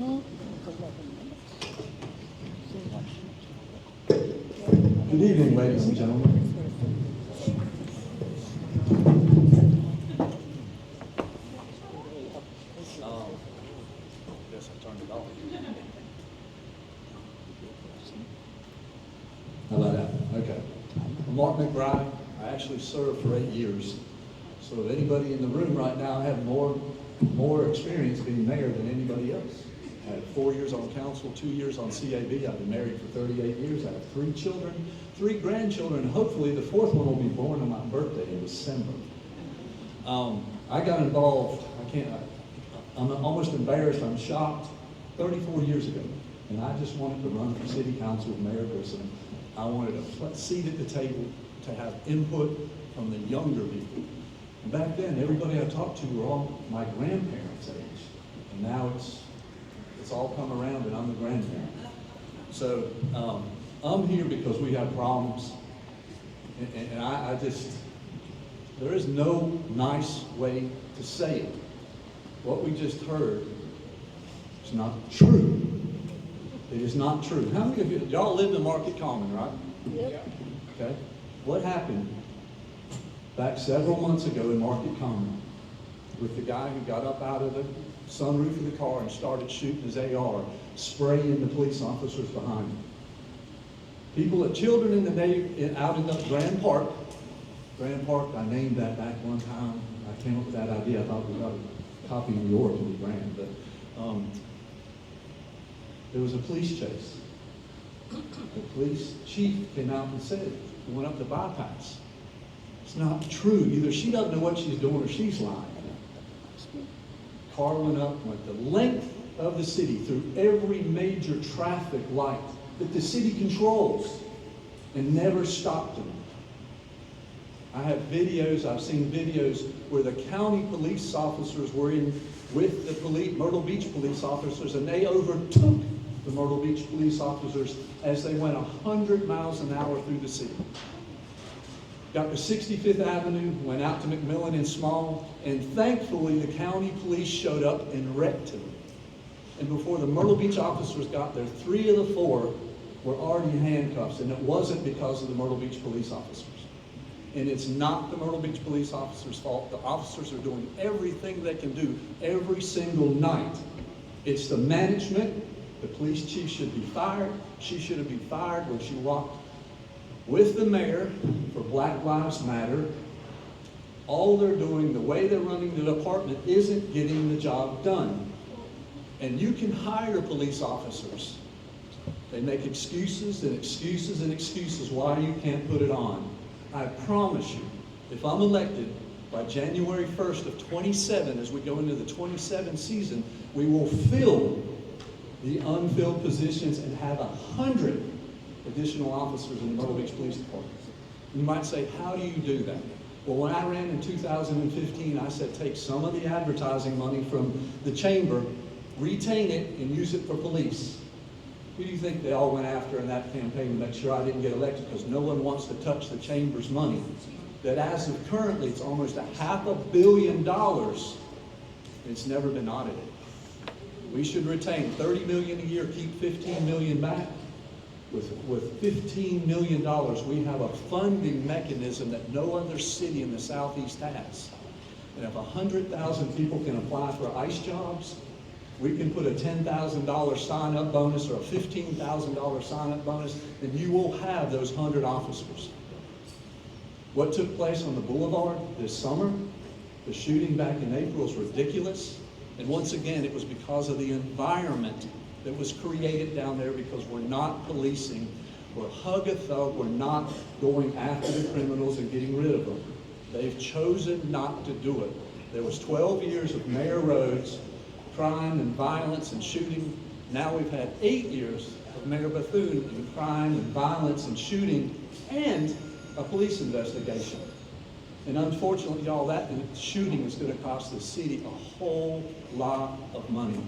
Good evening, ladies and gentlemen. Guess I turned it off. How about that? Okay. I'm Mark McBride. I actually served for 8 years. So if anybody in the room right now, I have more experience being mayor than anybody else. I had 4 years on council, 2 years on CAB. I've been married for 38 years. I have 3 children, 3 grandchildren, and hopefully the 4th one will be born on my birthday in December. I got involved, I'm almost embarrassed, I'm shocked, 34 years ago. And I just wanted to run for city council with Mayor Grissom. I wanted a seat at the table to have input from the younger people. And back then, everybody I talked to were all my grandparents' age. And now it's all come around and I'm the grandparent. So I'm here because we have problems. And I just, there is no nice way to say it. What we just heard is not true. It is not true. How many of y'all live in Market Common, right? Yep. Okay. What happened back several months ago in Market Common with the guy who got up out of the sunroof of the car and started shooting his AR, spraying the police officers behind him? Children in the day out in the Grand Park, I named that back one time. I came up with that idea. I thought we got a copy of New York to be grand, but there was a police chase. The police chief came out and said, we went up the bypass. It's not true. Either she doesn't know what she's doing or she's lying. Car went up, went the length of the city through every major traffic light that the city controls and never stopped them. I have videos, I've seen videos where the county police officers were in with the Myrtle Beach police officers, and they overtook the Myrtle Beach police officers as they went 100 miles an hour through the city. Got to 65th Avenue, went out to McMillan and Small, and thankfully the county police showed up and wrecked him. And before the Myrtle Beach officers got there, 3 of the 4 were already in handcuffs, and it wasn't because of the Myrtle Beach police officers. And it's not the Myrtle Beach police officers' fault. The officers are doing everything they can do every single night. It's the management. The police chief should be fired. She should have been fired when she walked with the mayor for Black Lives Matter. All they're doing, the way they're running the department, isn't getting the job done. And you can hire police officers. They make excuses and excuses and excuses why you can't put it on. I promise you, if I'm elected by January 1st of 27, as we go into the 27 season, we will fill the unfilled positions and have 100 additional officers in the Myrtle Beach Police Department. You might say, how do you do that? Well, when I ran in 2015, I said, take some of the advertising money from the chamber, retain it, and use it for police. Who do you think they all went after in that campaign to make sure I didn't get elected? Because no one wants to touch the chamber's money. That as of currently, it's almost $500 million. It's never been audited. We should retain $30 million a year, keep $15 million back. With $15 million, we have a funding mechanism that no other city in the Southeast has. And if 100,000 people can apply for ICE jobs, we can put a $10,000 sign-up bonus or a $15,000 sign-up bonus, and you will have those 100 officers. What took place on the boulevard this summer, the shooting back in April, is ridiculous. And once again, it was because of the environment that was created down there, because we're not policing. We're hug a thug. We're not going after the criminals and getting rid of them. They've chosen not to do it. There was 12 years of Mayor Rhodes, crime and violence and shooting. Now we've had 8 years of Mayor Bethune and crime and violence and shooting and a police investigation. And unfortunately, y'all, that shooting is going to cost the city a whole lot of money.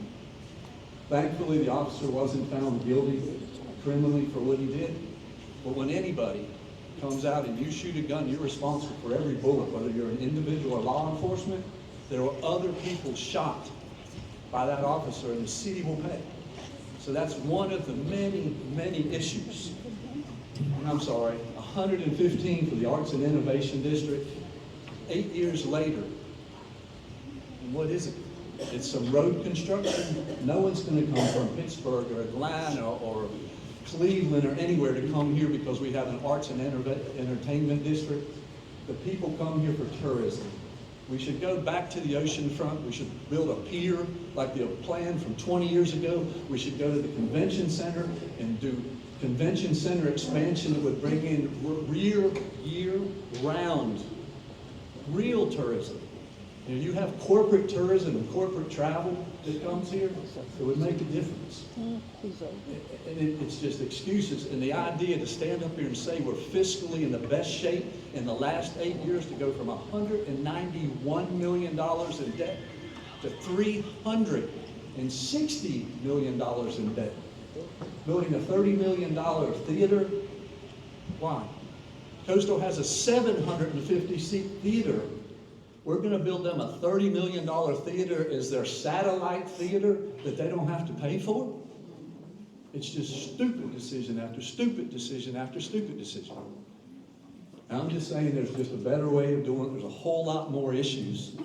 Thankfully, the officer wasn't found guilty criminally for what he did. But when anybody comes out and you shoot a gun, you're responsible for every bullet, whether you're an individual or law enforcement. There were other people shot by that officer, and the city will pay. So that's one of the many, many issues. And I'm sorry, 115 for the Arts and Innovation District, 8 years later. And what is it? It's some road construction. No one's going to come from Pittsburgh or Atlanta or Cleveland or anywhere to come here because we have an arts and entertainment district. The people come here for tourism. We should go back to the ocean front. We should build a pier like the plan from 20 years ago. We should go to the convention center and do convention center expansion that would bring in year-round real tourism. You know, you have corporate tourism and corporate travel that comes here, it would make a difference. And it's just excuses. And the idea to stand up here and say we're fiscally in the best shape in the last 8 years to go from $191 million in debt to $360 million in debt. Building a $30 million theater, why? Coastal has a 750-seat theater. We're going to build them a $30 million theater as their satellite theater that they don't have to pay for? It's just stupid decision after stupid decision after stupid decision. And I'm just saying there's just a better way of doing it. There's a whole lot more issues.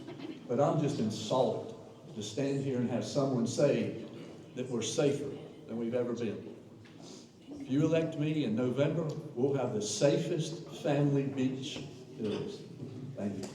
But I'm just insulted to stand here and have someone say that we're safer than we've ever been. If you elect me in November, we'll have the safest family beach there is. Thank you.